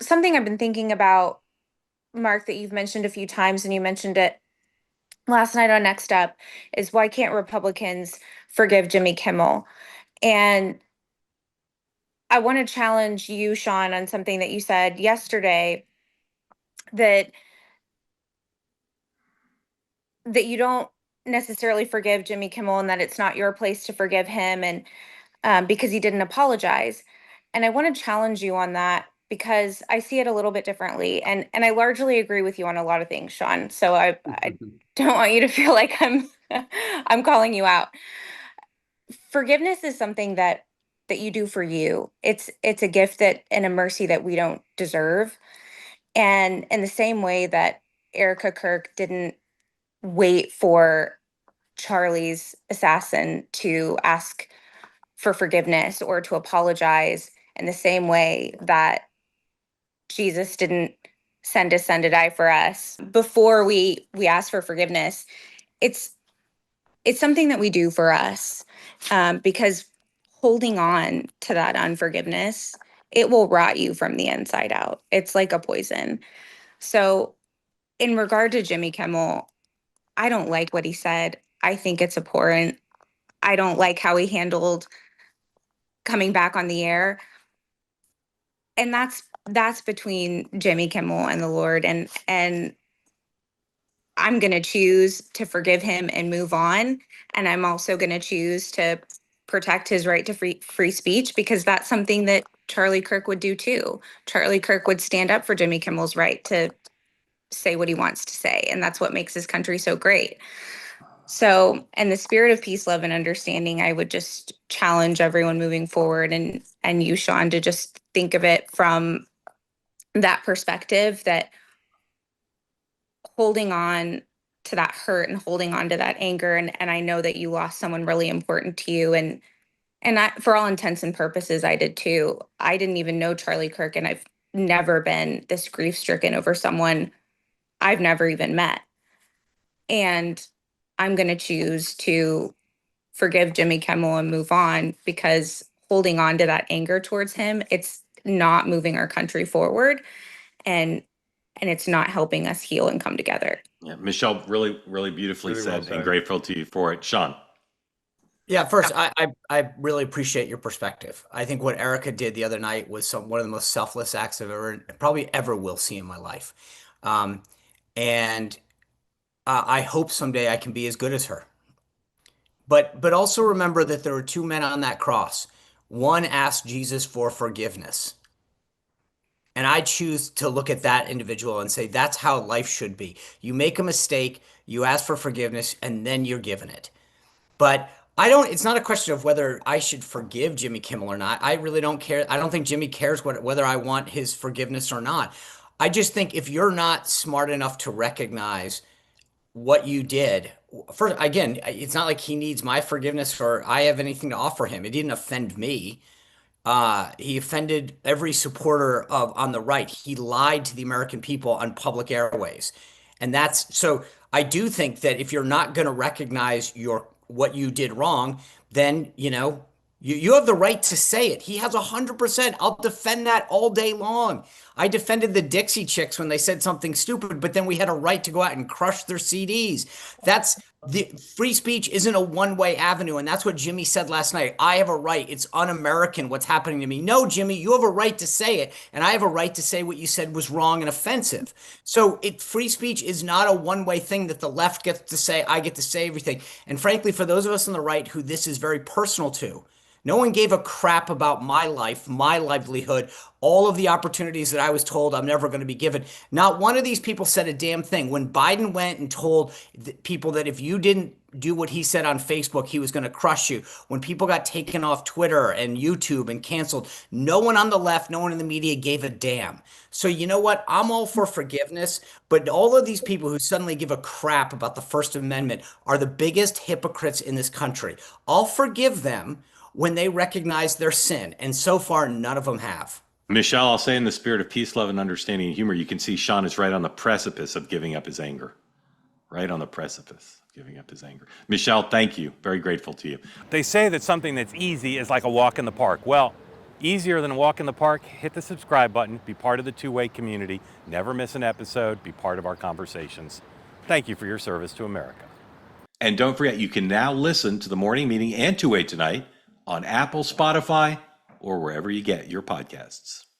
something I've been thinking about, Mark, that you've mentioned a few times, and you mentioned it last night on Next Up, is why can't Republicans forgive Jimmy Kimmel? And I want to challenge you, Sean, on something that you said yesterday, that you don't necessarily forgive Jimmy Kimmel, and that it's not your place to forgive him, and because he didn't apologize. And I want to challenge you on that because I see it a little bit differently, and I largely agree with you on a lot of things, Sean. So I don't want you to feel like I'm I'm calling you out. Forgiveness is something that you do for you. It's a gift that and a mercy that we don't deserve. And in the same way that Erika Kirk didn't wait for Charlie's assassin to ask for forgiveness or to apologize, in the same way that Jesus didn't send his son to die for us before we ask for forgiveness. It's it's something that we do for us, because holding on to that unforgiveness, it will rot you from the inside out. It's like a poison. So, in regard to Jimmy Kimmel, I don't like what he said. I think it's abhorrent. I don't like how he handled coming back on the air. And that's between Jimmy Kimmel and the Lord. And I'm going to choose to forgive him and move on. And I'm also going to choose to protect his right to free speech, because that's something that Charlie Kirk would do too. Charlie Kirk would stand up for Jimmy Kimmel's right to say what he wants to say. And that's what makes this country so great. So, in the spirit of peace, love, and understanding, I would just challenge everyone moving forward, and you, Sean, to just think of it from that perspective, that holding on to that hurt and holding on to that anger, and I know that you lost someone really important to you, and I, for all intents and purposes, I did too. I didn't even know Charlie Kirk, and I've never been this grief stricken over someone I've never even met. And I'm going to choose to forgive Jimmy Kimmel and move on, because holding on to that anger towards him, it's not moving our country forward, and it's not helping us heal and come together. Yeah, Michelle, really, really beautifully Really well said, said. and grateful to you for it. Sean. Yeah, first, I really appreciate your perspective. I think what Erika did the other night was one of the most selfless acts I've probably ever will see in my life. And I hope someday I can be as good as her. But also remember that there were two men on that cross. One asked Jesus for forgiveness. And I choose to look at that individual and say, that's how life should be. You make a mistake, you ask for forgiveness, and then you're given it. But it's not a question of whether I should forgive Jimmy Kimmel or not. I really don't care. I don't think Jimmy cares whether I want his forgiveness or not. I just think if you're not smart enough to recognize what you did, first, again, it's not like he needs my forgiveness or I have anything to offer him. It didn't offend me. He offended every supporter of on the right. He lied to the American people on public airways. And that's so I do think that if you're not going to recognize what you did wrong, then you have the right to say it. He has 100%. I'll defend that all day long. I defended the Dixie Chicks when they said something stupid, but then we had a right to go out and crush their CDs. That's the free speech isn't a one-way avenue, and that's what Jimmy said last night. I have a right. It's un-American what's happening to me. No, Jimmy, you have a right to say it, and I have a right to say what you said was wrong and offensive. So free speech is not a one-way thing that the left gets to say, I get to say everything. And frankly, for those of us on the right who this is very personal to, no one gave a crap about my life, my livelihood, all of the opportunities that I was told I'm never going to be given. Not one of these people said a damn thing. When Biden went and told people that if you didn't do what he said on Facebook, he was going to crush you. When people got taken off Twitter and YouTube and canceled, no one on the left, no one in the media gave a damn. So you know what? I'm all for forgiveness, but all of these people who suddenly give a crap about the First Amendment are the biggest hypocrites in this country. I'll forgive them when they recognize their sin, and so far, none of them have. Michelle, I'll say in the spirit of peace, love, and understanding and humor, you can see Sean is right on the precipice of giving up his anger. Right on the precipice of giving up his anger. Michelle, thank you. Very grateful to you. They say that something that's easy is like a walk in the park. Well, Easier than a walk in the park, hit the subscribe button, be part of the two-way community, never miss an episode, be part of our conversations. Thank you for your service to America. And don't forget, you can now listen to the morning meeting and Two Way Tonight on Apple, Spotify, or wherever you get your podcasts.